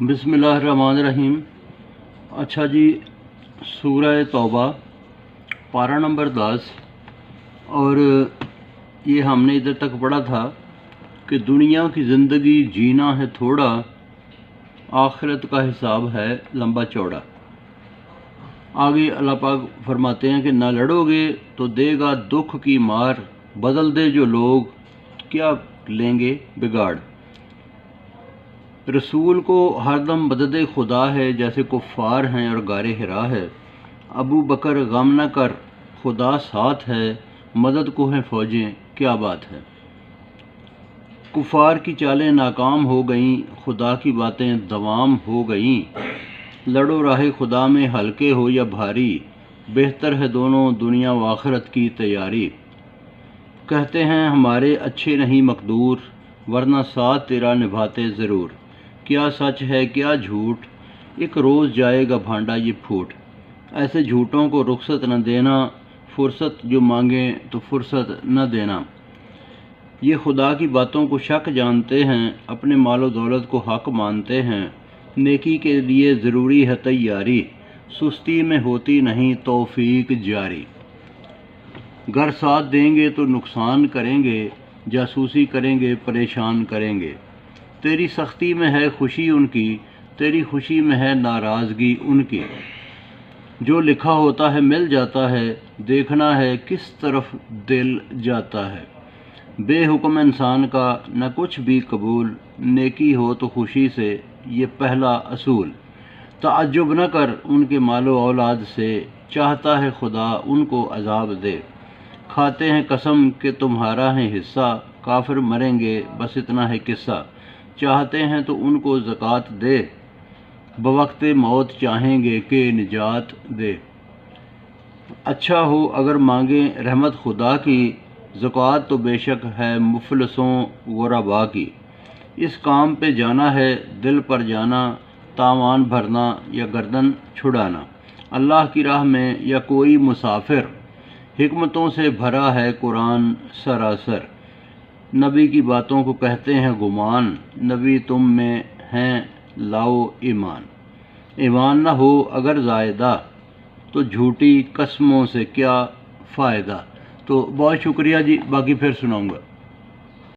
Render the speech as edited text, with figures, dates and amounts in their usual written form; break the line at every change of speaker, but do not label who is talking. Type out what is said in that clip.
बिस्मिल्लाहिर्रहमानिर्रहीम। अच्छा जी, सूरह तौबा पारा नंबर 10। और ये हमने इधर तक पढ़ा था कि दुनिया की ज़िंदगी जीना है थोड़ा, आखिरत का हिसाब है लंबा चौड़ा। आगे अल्लाह पाक फरमाते हैं कि ना लड़ोगे तो देगा दुख की मार, बदल दे जो लोग क्या लेंगे बिगाड़। रसूल को हरदम मदद खुदा है, जैसे कुफ़ार हैं और गारे हिरा है। अबू बकर गम न कर, खुदा साथ है, मदद को हैं फ़ौजें क्या बात है। कुफ़ार की चालें नाकाम हो गईं, खुदा की बातें दवाम हो गईं। लड़ो राह खुदा में हल्के हो या भारी, बेहतर है दोनों दुनिया व आखिरत की तैयारी। कहते हैं हमारे अच्छे नहीं मकदूर, वरना साथ तेरा निभाते ज़रूर। क्या सच है क्या झूठ, एक रोज़ जाएगा भांडा ये फूट। ऐसे झूठों को रुखसत न देना, फुर्सत जो मांगे तो फुर्सत न देना। ये खुदा की बातों को शक जानते हैं, अपने मालो दौलत को हक मानते हैं। नेकी के लिए ज़रूरी है तैयारी, सुस्ती में होती नहीं तौफीक जारी। घर साथ देंगे तो नुकसान करेंगे, जासूसी करेंगे परेशान करेंगे। तेरी सख्ती में है खुशी उनकी, तेरी खुशी में है नाराज़गी उनकी। जो लिखा होता है मिल जाता है, देखना है किस तरफ दिल जाता है। बेहुक्म इंसान का न कुछ भी कबूल, नेकी हो तो खुशी से ये पहला असूल। ताज्जुब न कर उनके मालो औलाद से, चाहता है खुदा उनको अजाब दे। खाते हैं कसम कि तुम्हारा है हिस्सा, काफिर मरेंगे बस इतना है किस्सा। चाहते हैं तो उनको ज़कात दे, बवक्ते मौत चाहेंगे कि निजात दे। अच्छा हो अगर मांगे रहमत खुदा की, ज़कात तो बेशक है मुफलसों गुरबा की। इस काम पे जाना है दिल पर जाना, तावान भरना या गर्दन छुड़ाना। अल्लाह की राह में या कोई मुसाफिर, हिकमतों से भरा है कुरान सरासर। नबी की बातों को कहते हैं गुमान, नबी तुम में हैं लाओ ईमान। ईमान न हो अगर ज़ायदा, तो झूठी कस्मों से क्या फ़ायदा। तो बहुत शुक्रिया जी, बाकी फिर सुनाऊंगा।